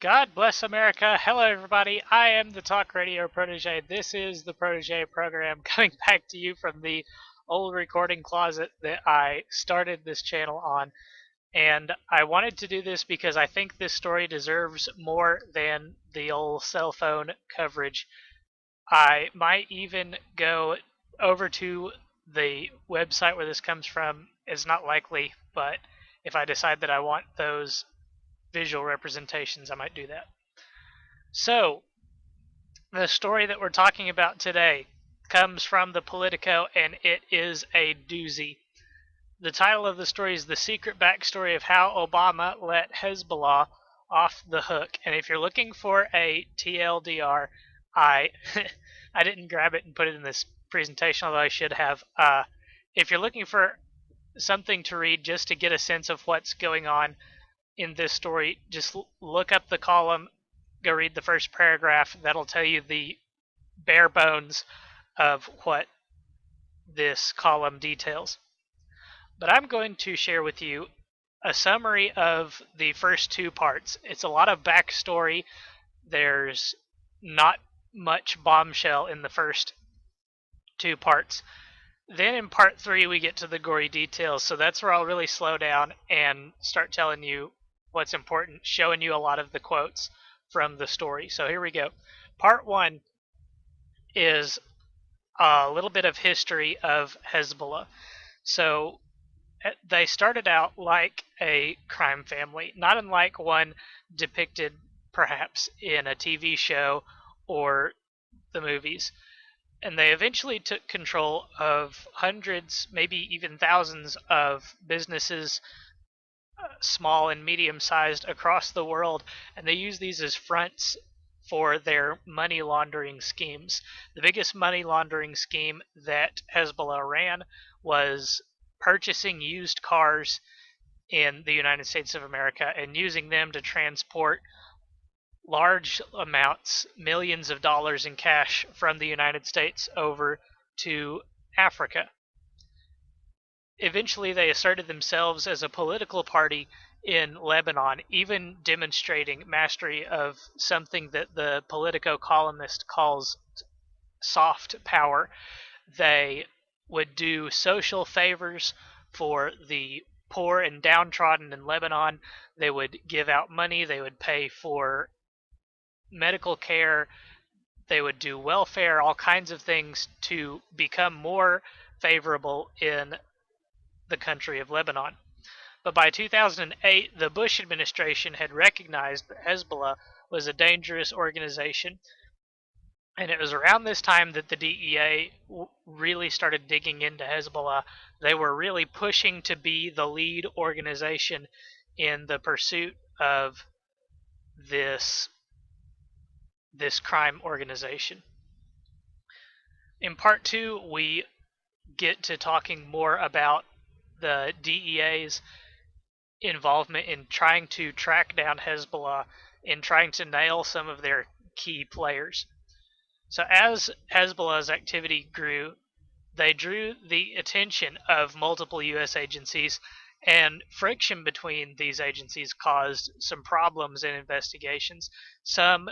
God bless America. Hello, everybody. I am the Talk Radio Protege. This is the Protege program coming back to you from the old recording closet that I started this channel on. And I wanted to do this because I think this story deserves more than the old cell phone coverage. I might even go over to the website where this comes from. It's not likely, but if I decide that I want those visual representations, I might do that. So, the story that we're talking about today comes from the Politico, and it is a doozy. The title of the story is The Secret Backstory of How Obama Let Hezbollah Off the Hook. And if you're looking for a TLDR, I I didn't grab it and put it in this presentation, although I should have. If you're looking for something to read just to get a sense of what's going on in this story, just look up the column, go read the first paragraph. That'll tell you the bare bones of what this column details. But I'm going to share with you a summary of the first two parts. It's a lot of backstory. There's not much bombshell in the first two parts. Then in part 3 we get to the gory details, so that's where I'll really slow down and start telling you what's important, showing you a lot of the quotes from the story. So here we go. Part 1 is a little bit of history of Hezbollah. So they started out like a crime family, not unlike one depicted perhaps in a TV show or the movies. And they eventually took control of hundreds, maybe even thousands of businesses, small and medium-sized, across the world, and they use these as fronts for their money laundering schemes. The biggest money laundering scheme that Hezbollah ran was purchasing used cars in the United States of America and using them to transport large amounts, millions of dollars in cash from the United States over to Africa. Eventually, they asserted themselves as a political party in Lebanon, even demonstrating mastery of something that the Politico columnist calls soft power. They would do social favors for the poor and downtrodden in Lebanon. They would give out money. They would pay for medical care. They would do welfare, all kinds of things to become more favorable in the country of Lebanon. But by 2008, the Bush administration had recognized that Hezbollah was a dangerous organization. And it was around this time that the DEA really started digging into Hezbollah. They were really pushing to be the lead organization in the pursuit of this crime organization. In part 2, we get to talking more about the DEA's involvement in trying to track down Hezbollah, in trying to nail some of their key players. So as Hezbollah's activity grew, they drew the attention of multiple U.S. agencies, and friction between these agencies caused some problems in investigations. Some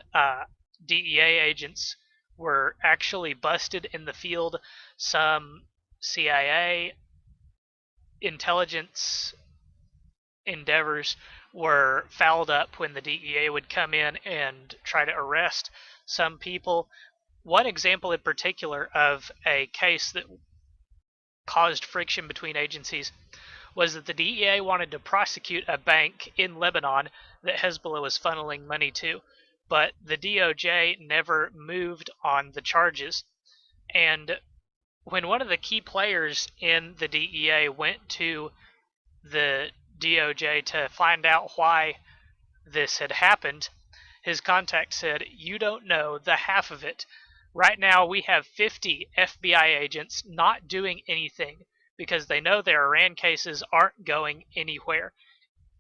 DEA agents were actually busted in the field. Some CIA intelligence endeavors were fouled up when the DEA would come in and try to arrest some people. One example in particular of a case that caused friction between agencies was that the DEA wanted to prosecute a bank in Lebanon that Hezbollah was funneling money to, but the DOJ never moved on the charges. And when one of the key players in the DEA went to the DOJ to find out why this had happened, his contact said, "You don't know the half of it. Right now we have 50 FBI agents not doing anything because they know their Iran cases aren't going anywhere,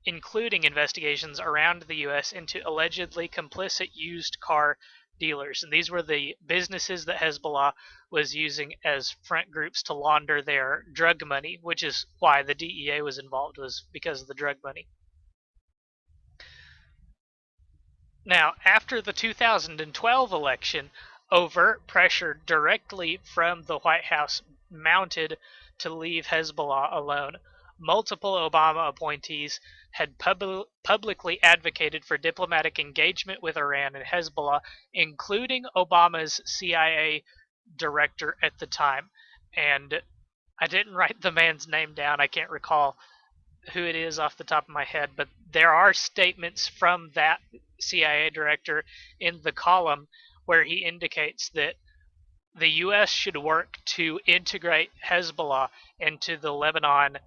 including investigations around the U.S. into allegedly complicit used car dealers." And these were the businesses that Hezbollah was using as front groups to launder their drug money, which is why the DEA was involved, was because of the drug money. Now, after the 2012 election, overt pressure directly from the White House mounted to leave Hezbollah alone. Multiple Obama appointees had publicly advocated for diplomatic engagement with Iran and Hezbollah, including Obama's CIA director at the time. And I didn't write the man's name down. I can't recall who it is off the top of my head, but there are statements from that CIA director in the column where he indicates that the U.S. should work to integrate Hezbollah into the Lebanon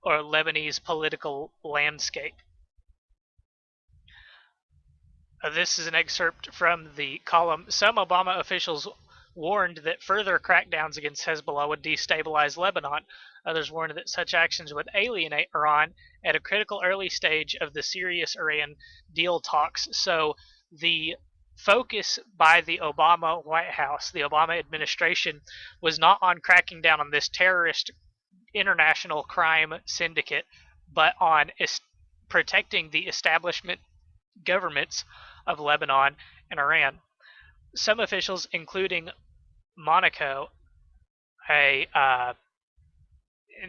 or Lebanese political landscape. This is an excerpt from the column. Some Obama officials warned that further crackdowns against Hezbollah would destabilize Lebanon. Others warned that such actions would alienate Iran at a critical early stage of the serious Iran deal talks. So the focus by the Obama White House, the Obama administration, was not on cracking down on this terrorist international crime syndicate, but on protecting the establishment governments of Lebanon and Iran. Some officials, including Monaco,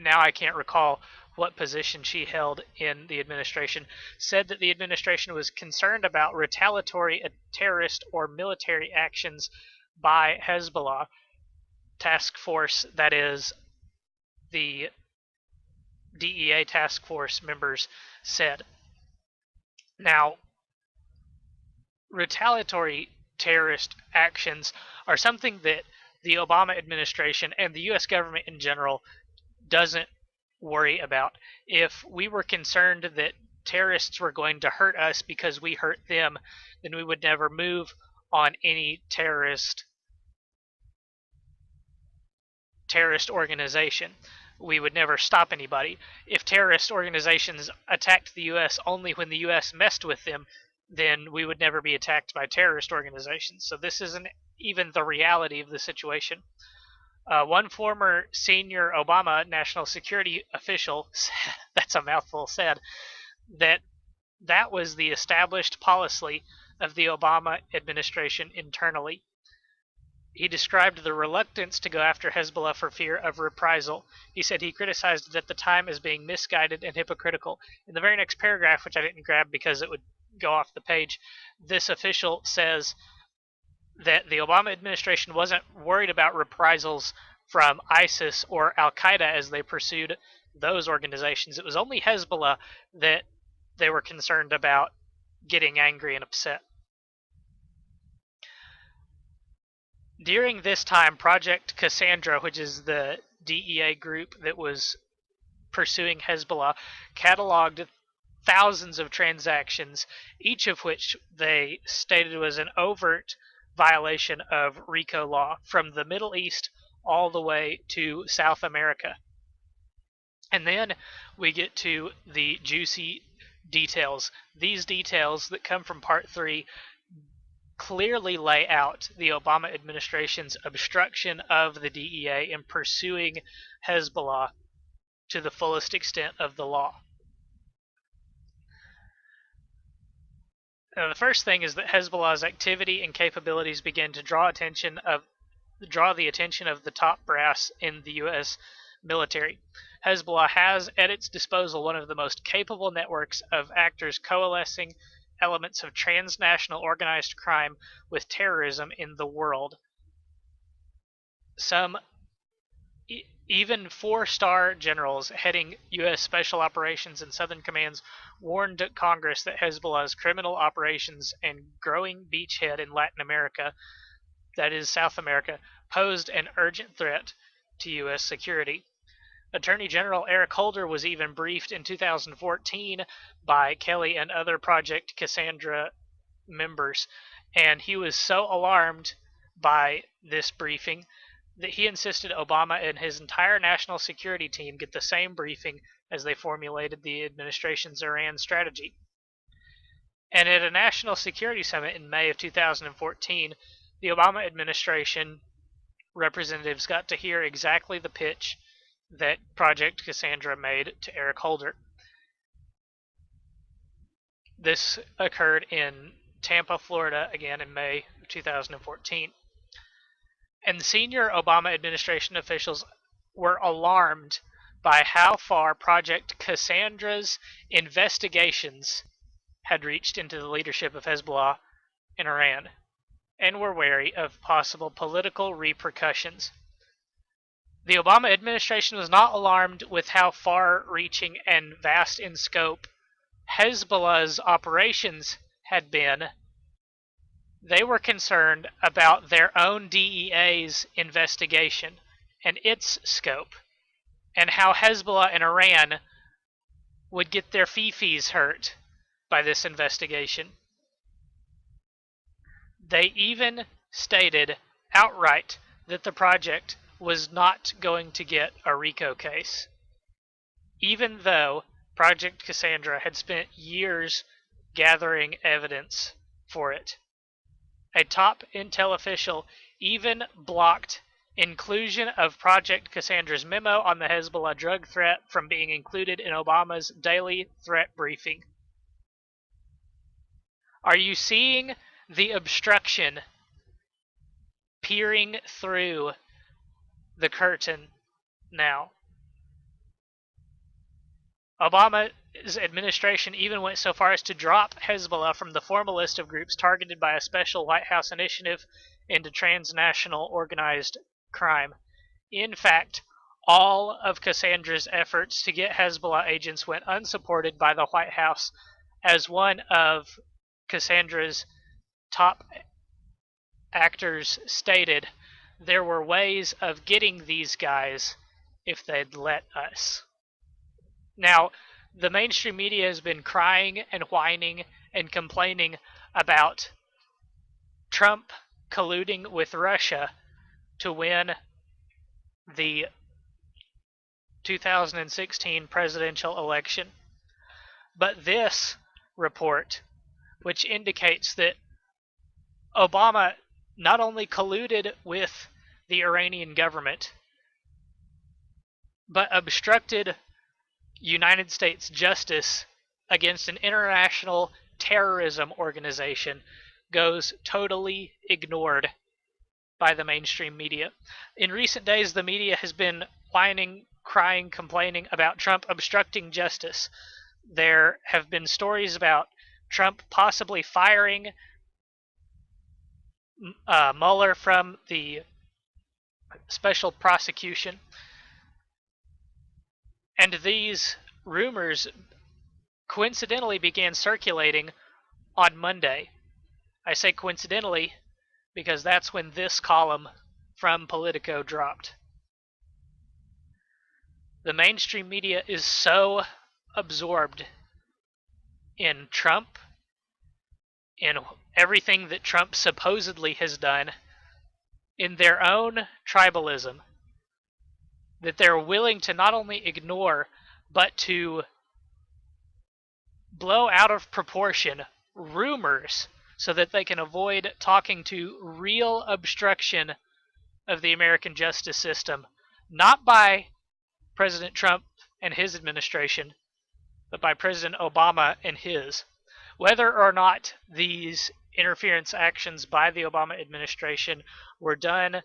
now I can't recall what position she held in the administration, said that the administration was concerned about retaliatory terrorist or military actions by Hezbollah task force, that is, the DEA task force members said. Now, retaliatory terrorist actions are something that the Obama administration and the U.S. government in general doesn't worry about. If we were concerned that terrorists were going to hurt us because we hurt them, then we would never move on any terrorist organization. We would never stop anybody. If terrorist organizations attacked the U.S. only when the U.S. messed with them, then we would never be attacked by terrorist organizations. So this isn't even the reality of the situation. One former senior Obama national security official, that's a mouthful, said that that was the established policy of the Obama administration internally. He described the reluctance to go after Hezbollah for fear of reprisal. He said he criticized it at the time as being misguided and hypocritical. In the very next paragraph, which I didn't grab because it would go off the page, this official says that the Obama administration wasn't worried about reprisals from ISIS or Al-Qaeda as they pursued those organizations. It was only Hezbollah that they were concerned about getting angry and upset. During this time, Project Cassandra, which is the DEA group that was pursuing Hezbollah, cataloged thousands of transactions, each of which they stated was an overt violation of RICO law, from the Middle East all the way to South America. And then we get to the juicy details. These details that come from Part 3 clearly lay out the Obama administration's obstruction of the DEA in pursuing Hezbollah to the fullest extent of the law. Now, the first thing is that Hezbollah's activity and capabilities began to draw the attention of the top brass in the U.S. military. Hezbollah has at its disposal one of the most capable networks of actors coalescing elements of transnational organized crime with terrorism in the world. Even four-star generals heading U.S. Special Operations and Southern Commands warned Congress that Hezbollah's criminal operations and growing beachhead in Latin America, that is South America, posed an urgent threat to U.S. security. Attorney General Eric Holder was even briefed in 2014 by Kelly and other Project Cassandra members, and he was so alarmed by this briefing that he insisted Obama and his entire national security team get the same briefing as they formulated the administration's Iran strategy. And at a national security summit in May of 2014, the Obama administration representatives got to hear exactly the pitch that Project Cassandra made to Eric Holder. This occurred in Tampa, Florida, again in May of 2014. And senior Obama administration officials were alarmed by how far Project Cassandra's investigations had reached into the leadership of Hezbollah in Iran, and were wary of possible political repercussions. The Obama administration was not alarmed with how far-reaching and vast in scope Hezbollah's operations had been. They were concerned about their own DEA's investigation and its scope, and how Hezbollah and Iran would get their fifis hurt by this investigation. They even stated outright that the project was not going to get a RICO case, even though Project Cassandra had spent years gathering evidence for it. A top intel official even blocked inclusion of Project Cassandra's memo on the Hezbollah drug threat from being included in Obama's daily threat briefing. Are you seeing the obstruction peering through the curtain now? Obama's administration even went so far as to drop Hezbollah from the formal list of groups targeted by a special White House initiative into transnational organized crime. In fact, all of Cassandra's efforts to get Hezbollah agents went unsupported by the White House, as one of Cassandra's top actors stated, "There were ways of getting these guys if they'd let us." Now, the mainstream media has been crying and whining and complaining about Trump colluding with Russia to win the 2016 presidential election. But this report, which indicates that Obama not only colluded with the Iranian government, but obstructed United States justice against an international terrorism organization, goes totally ignored by the mainstream media. In recent days, the media has been whining, crying, complaining about Trump obstructing justice. There have been stories about Trump possibly firing Mueller from the special prosecution. And these rumors coincidentally began circulating on Monday. I say coincidentally because that's when this column from Politico dropped. The mainstream media is so absorbed in Trump, in everything that Trump supposedly has done, in their own tribalism, that they're willing to not only ignore, but to blow out of proportion rumors so that they can avoid talking to real obstruction of the American justice system, not by President Trump and his administration, but by President Obama and his. Whether or not these interference actions by the Obama administration were done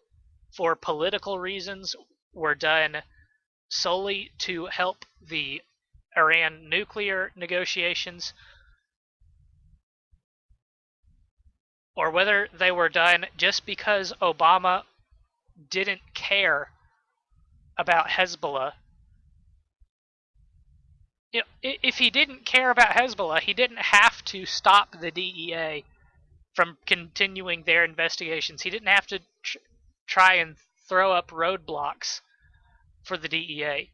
for political reasons, were done solely to help the Iran nuclear negotiations, or whether they were done just because Obama didn't care about Hezbollah. You know, if he didn't care about Hezbollah, he didn't have to stop the DEA from continuing their investigations. He didn't have to try and throw up roadblocks for the DEA.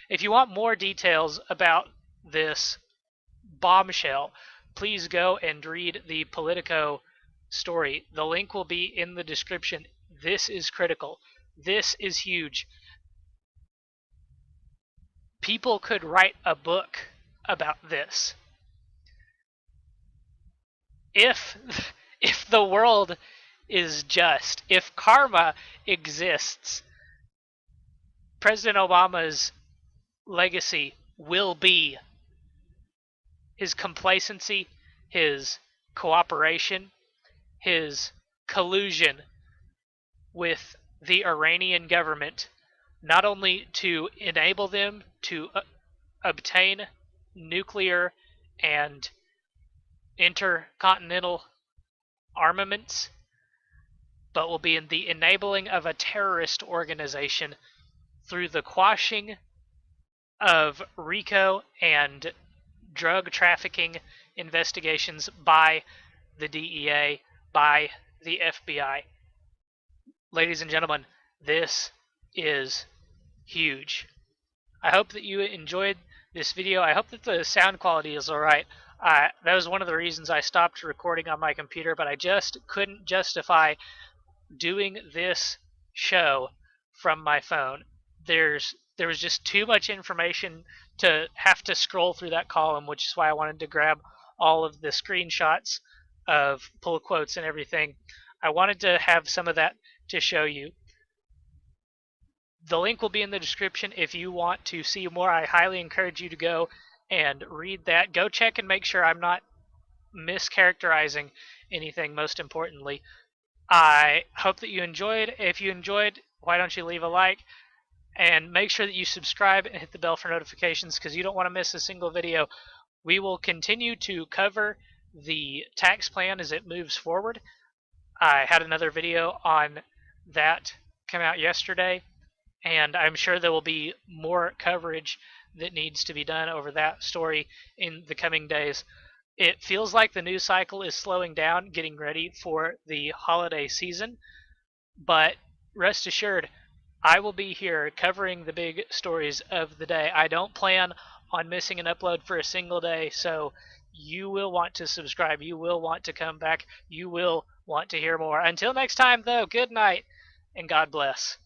If you want more details about this bombshell, please go and read the Politico story. The link will be in the description. This is critical. This is huge. People could write a book about this. If the world is just, if karma exists, President Obama's legacy will be his complacency, his cooperation, his collusion with the Iranian government, not only to enable them to obtain nuclear and intercontinental armaments, but will be in the enabling of a terrorist organization through the quashing of RICO and drug trafficking investigations by the DEA, by the FBI. Ladies and gentlemen, this is huge. I hope that you enjoyed this video. I hope that the sound quality is alright. That was one of the reasons I stopped recording on my computer, but I just couldn't justify doing this show from my phone. There was just too much information to have to scroll through that column, which is why I wanted to grab all of the screenshots of pull quotes and everything. I wanted to have some of that to show you. The link will be in the description if you want to see more. I highly encourage you to go and read that. Go check and make sure I'm not mischaracterizing anything, most importantly. I hope that you enjoyed. If you enjoyed, why don't you leave a like? And make sure that you subscribe and hit the bell for notifications, because you don't want to miss a single video. We will continue to cover the tax plan as it moves forward. I had another video on that come out yesterday, and I'm sure there will be more coverage that needs to be done over that story in the coming days. It feels like the news cycle is slowing down, getting ready for the holiday season, but rest assured, I will be here covering the big stories of the day. I don't plan on missing an upload for a single day, so you will want to subscribe. You will want to come back. You will want to hear more. Until next time, though, good night and God bless.